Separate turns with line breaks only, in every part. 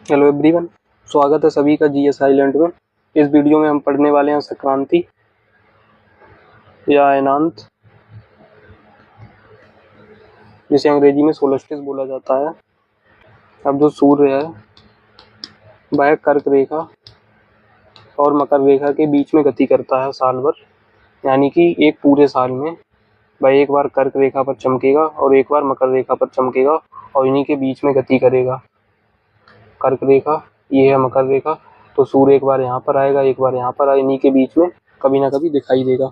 Hello everyone, स्वागत है सभी का जीएस आइलैंड में। इस वीडियो में हम पढ़ने वाले हैं संक्रांति या अनंत, जिसे अंग्रेजी में सोलस्टिस बोला जाता है। अब जो सूर्य है वह कर्क रेखा और मकर रेखा के बीच में गति करता है साल भर, यानी कि एक पूरे साल में वह एक बार कर्क रेखा पर चमकेगा और एक बार मकर रेखा पर चमकेगा और इन्हीं के बीच में गति करेगा। कर्क रेखा, ये है मकर रेखा, तो सूर्य एक बार यहाँ पर आएगा, एक बार यहाँ पर आएगा, इन्हीं के बीच में कभी ना कभी दिखाई देगा।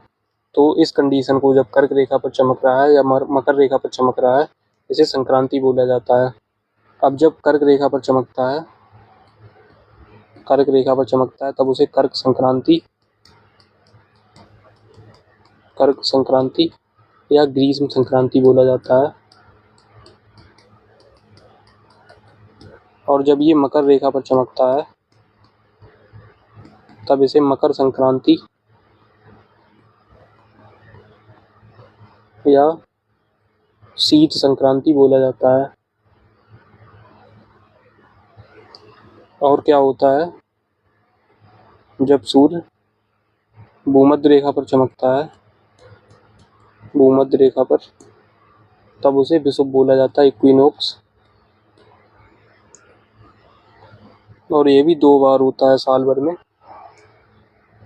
तो इस कंडीशन को जब कर्क रेखा पर चमक रहा है या मकर रेखा पर चमक रहा है, इसे संक्रांति बोला जाता है। अब जब कर्क रेखा पर चमकता है, कर्क रेखा पर चमकता है, तब उसे कर्क संक्रांति या ग्रीष्म संक्रांति बोला जाता है। और जब ये मकर रेखा पर चमकता है तब इसे मकर संक्रांति या शीत संक्रांति बोला जाता है। और क्या होता है, जब सूर्य भूमध्य रेखा पर चमकता है, भूमध्य रेखा पर, तब उसे विषुव बोला जाता है, इक्विनोक्स। और ये भी 2 बार होता है साल भर में।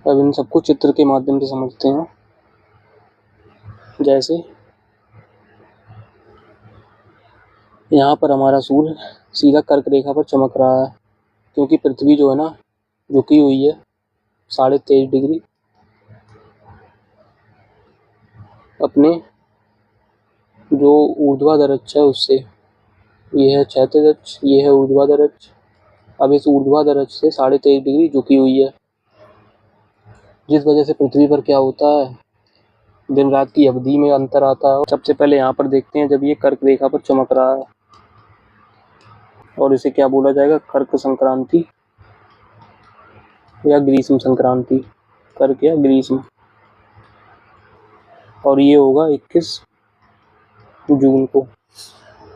अब इन सबको चित्र के माध्यम से समझते हैं। जैसे यहाँ पर हमारा सूर्य सीधा कर्क रेखा पर चमक रहा है, क्योंकि पृथ्वी जो है ना झुकी हुई है 23.5 डिग्री अपने जो ऊर्ध्वाधर अक्ष है उससे। ये है क्षैतिज अक्ष, ये है ऊर्ध्वाधर अक्ष। अब इस ऊर्ध्वाधर अक्ष से 23.5 डिग्री झुकी हुई है, जिस वजह से पृथ्वी पर क्या होता है, दिन रात की अवधि में अंतर आता है। सबसे पहले यहाँ पर देखते हैं, जब ये कर्क रेखा पर चमक रहा है और इसे क्या बोला जाएगा, कर्क संक्रांति या ग्रीष्म संक्रांति, कर्क या ग्रीष्म। और ये होगा 21 जून को।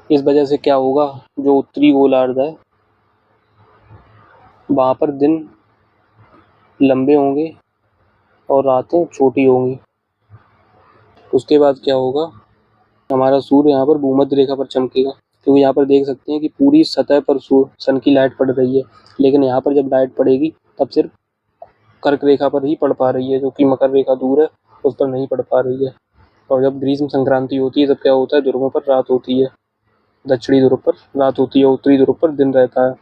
इस वजह से क्या होगा, जो उत्तरी गोलार्ध है वहाँ पर दिन लंबे होंगे और रातें छोटी होंगी। उसके बाद क्या होगा, हमारा सूर्य यहाँ पर भूमध्य रेखा पर चमकेगा, क्योंकि यहाँ पर देख सकते हैं कि पूरी सतह पर सन की लाइट पड़ रही है, लेकिन यहाँ पर जब लाइट पड़ेगी तब सिर्फ कर्क रेखा पर ही पड़ पा रही है, जो कि मकर रेखा दूर है उस पर नहीं पड़ पा रही है। और जब ग्रीष्म संक्रांति होती है तब क्या होता है, ध्रुवों पर रात होती है, दक्षिणी ध्रुव पर रात होती है, उत्तरी ध्रुव पर दिन रहता है।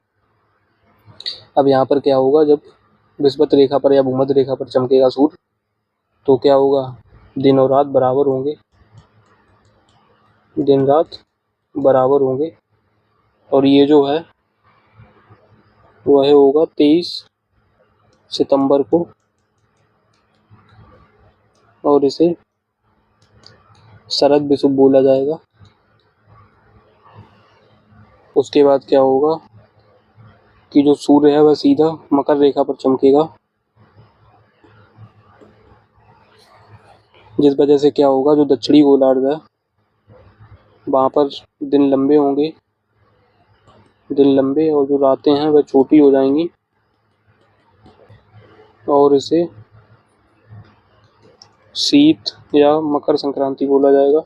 अब यहाँ पर क्या होगा, जब विषुवत रेखा पर या भूमध्य रेखा पर चमकेगा सूर्य, तो क्या होगा, दिन और रात बराबर होंगे, दिन रात बराबर होंगे। और ये जो है वह होगा 23 सितंबर को, और इसे शरद विषुव बोला जाएगा। उसके बाद क्या होगा कि जो सूर्य है वह सीधा मकर रेखा पर चमकेगा, जिस वजह से क्या होगा, जो दक्षिणी गोलार्ध है वहाँ पर दिन लंबे होंगे, दिन लंबे, और जो रातें हैं वह छोटी हो जाएंगी, और इसे शीत या मकर संक्रांति बोला जाएगा।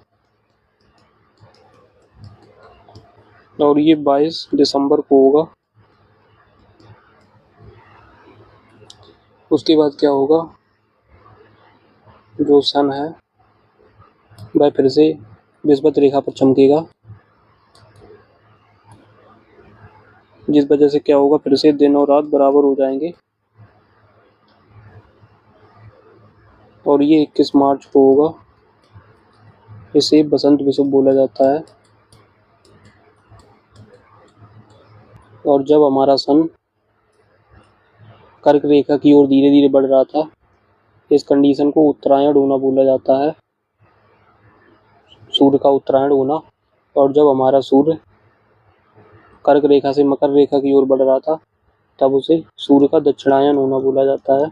और ये 22 दिसंबर को होगा। उसके बाद क्या होगा, जो सन है वह फिर से विषुवत रेखा पर चमकेगा, जिस वजह से क्या होगा, फिर से दिन और रात बराबर हो जाएंगे। और ये 21 मार्च को होगा। इसे बसंत विषुव बोला जाता है। और जब हमारा सन कर्क रेखा की ओर धीरे धीरे बढ़ रहा था, इस कंडीशन को उत्तरायण होना बोला जाता है, सूर्य का उत्तरायण होना। और जब हमारा सूर्य कर्क रेखा से मकर रेखा की ओर बढ़ रहा था, तब उसे सूर्य का दक्षिणायन होना बोला जाता है।